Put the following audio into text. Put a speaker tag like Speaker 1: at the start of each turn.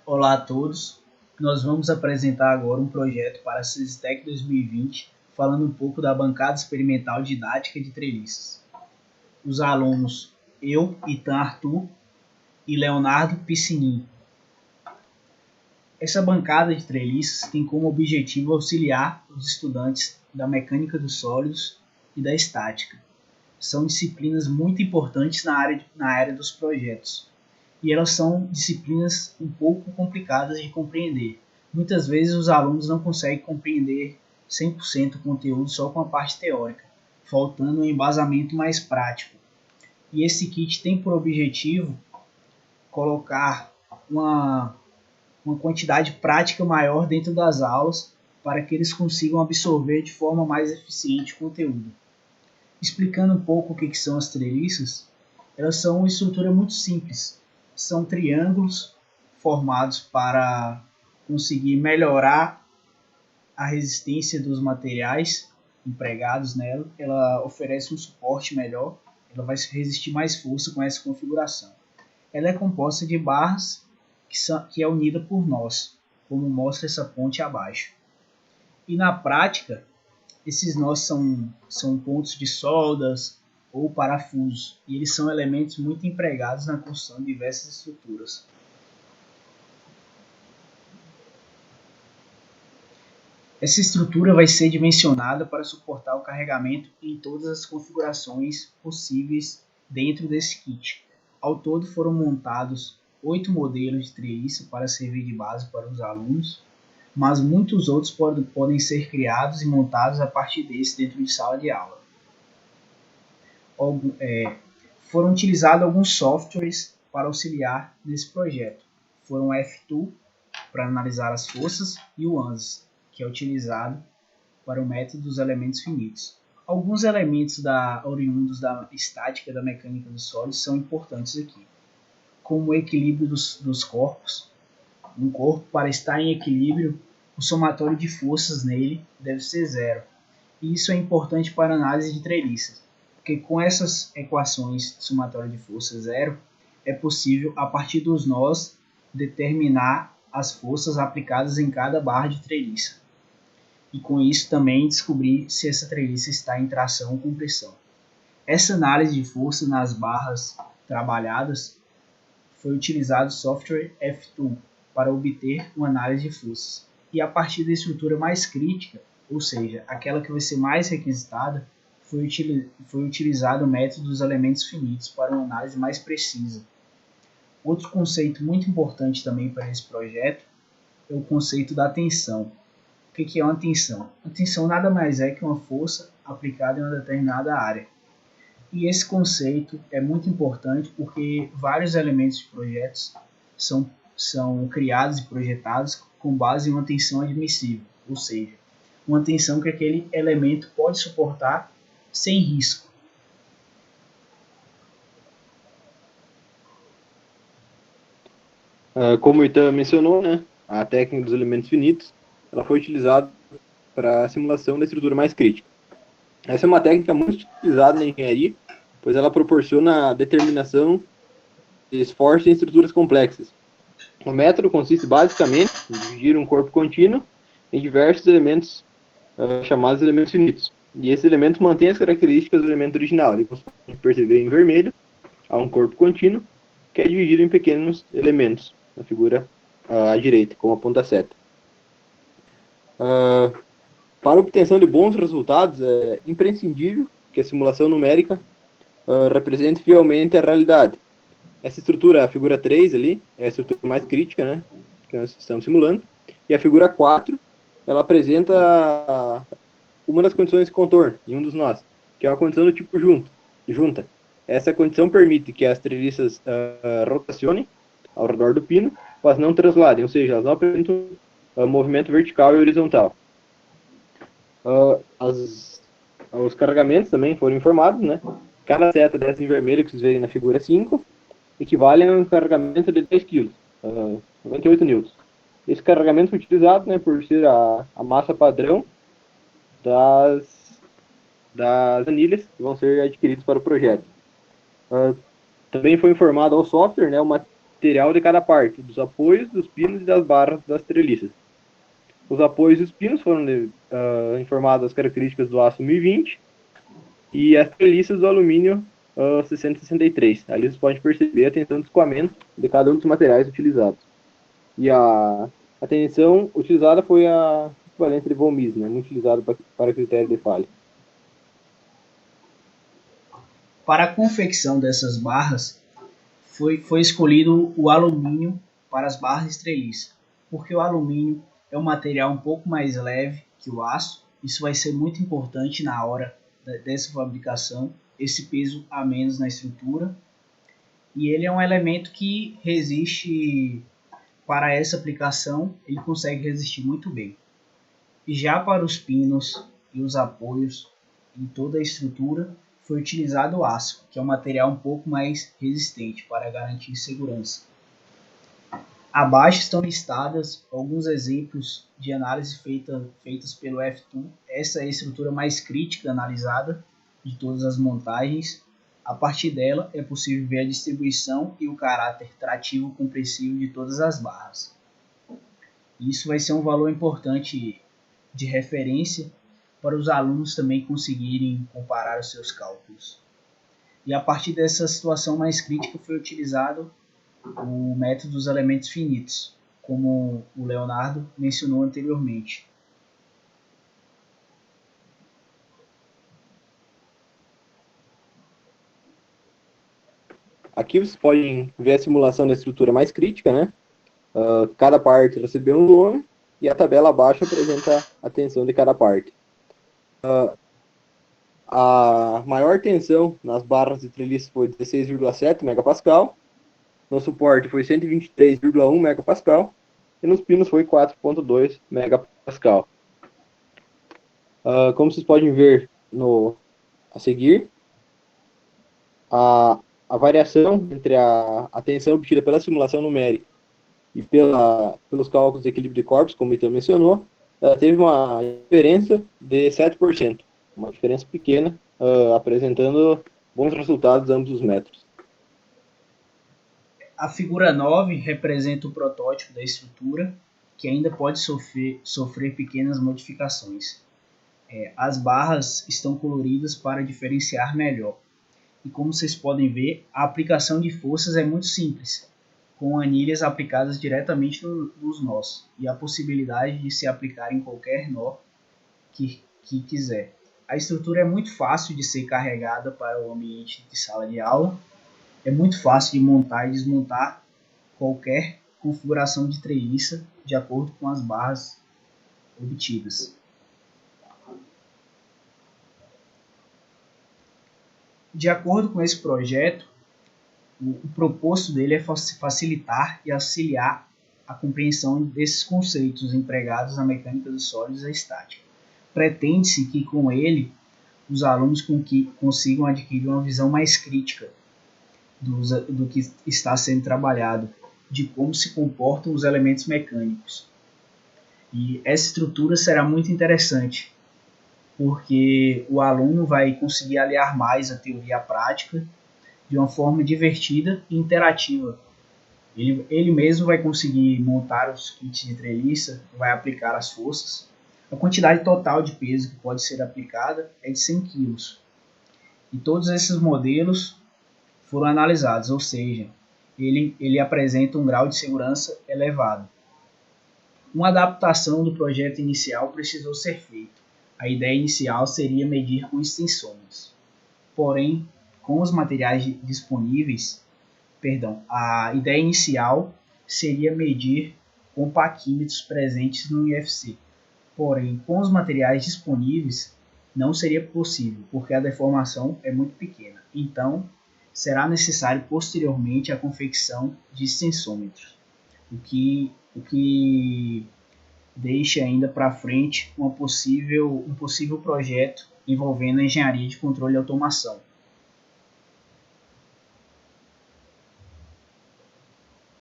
Speaker 1: Olá a todos. Nós vamos apresentar agora um projeto para a SESTEC 2020, falando um pouco da bancada experimental didática de treliças. Os alunos, eu, Itan Arthur e Leonardo Piscinin. Essa bancada de treliças tem como objetivo auxiliar os estudantes da mecânica dos sólidos e da estática. São disciplinas muito importantes na área dos projetos. E elas são disciplinas um pouco complicadas de compreender. Muitas vezes os alunos não conseguem compreender 100% o conteúdo só com a parte teórica, faltando um embasamento mais prático. E esse kit tem por objetivo colocar uma quantidade prática maior dentro das aulas para que eles consigam absorver de forma mais eficiente o conteúdo. Explicando um pouco o que são as treliças, elas são uma estrutura muito simples. São triângulos formados para conseguir melhorar a resistência dos materiais empregados nela. Ela oferece um suporte melhor, ela vai resistir mais força com essa configuração. Ela é composta de barras que é unida por nós, como mostra essa ponte abaixo. E na prática, esses nós são pontos de soldas ou parafusos, e eles são elementos muito empregados na construção de diversas estruturas. Essa estrutura vai ser dimensionada para suportar o carregamento em todas as configurações possíveis dentro desse kit. Ao todo foram montados 8 modelos de treliça para servir de base para os alunos, mas muitos outros podem ser criados e montados a partir desse dentro de sala de aula. Foram utilizados alguns softwares para auxiliar nesse projeto. Foram o F2 para analisar as forças e o ANSYS, que é utilizado para o método dos elementos finitos. Alguns elementos oriundos da estática da mecânica dos sólidos são importantes aqui, como o equilíbrio dos corpos. Um corpo, para estar em equilíbrio, o somatório de forças nele deve ser zero. E isso é importante para a análise de treliças, porque com essas equações de somatório de força zero, é possível, a partir dos nós, determinar as forças aplicadas em cada barra de treliça. E com isso também descobrir se essa treliça está em tração ou compressão. Essa análise de força nas barras trabalhadas foi utilizado o software F2 para obter uma análise de forças. E a partir da estrutura mais crítica, ou seja, aquela que vai ser mais requisitada, foi utilizado o método dos elementos finitos para uma análise mais precisa. Outro conceito muito importante também para esse projeto é o conceito da tensão. O que é uma tensão? A tensão nada mais é que uma força aplicada em uma determinada área. E esse conceito é muito importante porque vários elementos de projetos são criados e projetados com base em uma tensão admissível, ou seja, uma tensão que aquele elemento pode suportar sem risco.
Speaker 2: Como o Itan mencionou, né, a técnica dos elementos finitos ela foi utilizada para a simulação da estrutura mais crítica. Essa é uma técnica muito utilizada na engenharia, pois ela proporciona a determinação de esforços em estruturas complexas. O método consiste basicamente em dividir um corpo contínuo em diversos elementos chamados elementos finitos. E esses elementos mantêm as características do elemento original. Ele pode perceber em vermelho há um corpo contínuo que é dividido em pequenos elementos, na figura à direita, com a ponta seta. Para a obtenção de bons resultados, é imprescindível que a simulação numérica represente fielmente a realidade. Essa estrutura, a figura 3 ali, é a estrutura mais crítica, né, que nós estamos simulando. E a figura 4, ela apresenta uma das condições de contorno, em um dos nós, que é a condição do tipo junta. Essa condição permite que as treliças rotacionem ao redor do pino, mas não transladem, ou seja, elas não apresentam movimento vertical e horizontal. Os carregamentos também foram informados, né? Cada seta dessa em vermelho que vocês verem na figura 5 equivale a um carregamento de 10 kg, 98 N. Esse carregamento foi utilizado, né, por ser a massa padrão das anilhas que vão ser adquiridas para o projeto. Também foi informado ao software, né, o material de cada parte, dos apoios, dos pinos e das barras das treliças. Os apoios e os pinos foram informados as características do aço 1020 e as treliças do alumínio 663. Ali vocês podem perceber a tensão de escoamento de cada um dos materiais utilizados. E a tensão utilizada foi a equivalente de von Mises, muito utilizado para critério de falha.
Speaker 1: Para a confecção dessas barras, foi escolhido o alumínio para as barras de treliça, porque o alumínio é um material um pouco mais leve que o aço. Isso vai ser muito importante na hora dessa fabricação, esse peso a menos na estrutura. E ele é um elemento que resiste, para essa aplicação, ele consegue resistir muito bem. E já para os pinos e os apoios em toda a estrutura, foi utilizado o aço, que é um material um pouco mais resistente para garantir segurança. Abaixo estão listadas alguns exemplos de análise feitas pelo F2. Essa é a estrutura mais crítica analisada de todas as montagens. A partir dela é possível ver a distribuição e o caráter trativo compressivo de todas as barras. Isso vai ser um valor importante de referência para os alunos também conseguirem comparar os seus cálculos. E a partir dessa situação mais crítica foi utilizado o método dos elementos finitos, como o Leonardo mencionou anteriormente.
Speaker 2: Aqui vocês podem ver a simulação da estrutura mais crítica, né? Cada parte recebeu um nome e a tabela abaixo apresenta a tensão de cada parte. A maior tensão nas barras de treliça foi 16,7 MPa, no suporte foi 123,1 MPa e nos pinos foi 4,2 MPa. Como vocês podem ver a seguir, a variação entre a tensão obtida pela simulação numérica e pelos cálculos de equilíbrio de corpos, como o Ítalo mencionou, teve uma diferença de 7%, uma diferença pequena, apresentando bons resultados ambos os métodos.
Speaker 1: A figura 9 representa o protótipo da estrutura, que ainda pode sofrer pequenas modificações. As barras estão coloridas para diferenciar melhor. E como vocês podem ver, a aplicação de forças é muito simples, com anilhas aplicadas diretamente nos nós, e a possibilidade de se aplicar em qualquer nó que quiser. A estrutura é muito fácil de ser carregada para o ambiente de sala de aula, é muito fácil de montar e desmontar qualquer configuração de treliça de acordo com as barras obtidas. De acordo com esse projeto, o proposto dele é facilitar e auxiliar a compreensão desses conceitos empregados na mecânica dos sólidos e estática. Pretende-se que com ele os alunos consigam adquirir uma visão mais crítica do que está sendo trabalhado, de como se comportam os elementos mecânicos. E essa estrutura será muito interessante, porque o aluno vai conseguir aliar mais a teoria à prática de uma forma divertida e interativa. Ele mesmo vai conseguir montar os kits de treliça, vai aplicar as forças. A quantidade total de peso que pode ser aplicada é de 100 kg. E todos esses modelos foram analisados, ou seja, ele apresenta um grau de segurança elevado. Uma adaptação do projeto inicial precisou ser feita. A ideia inicial seria medir com extensões. Porém, com os materiais disponíveis, a ideia inicial seria medir com paquímetros presentes no IFC. Porém, com os materiais disponíveis, não seria possível, porque a deformação é muito pequena. Então, será necessário posteriormente a confecção de extensômetros, o que deixa ainda para frente um possível projeto envolvendo a engenharia de controle e automação.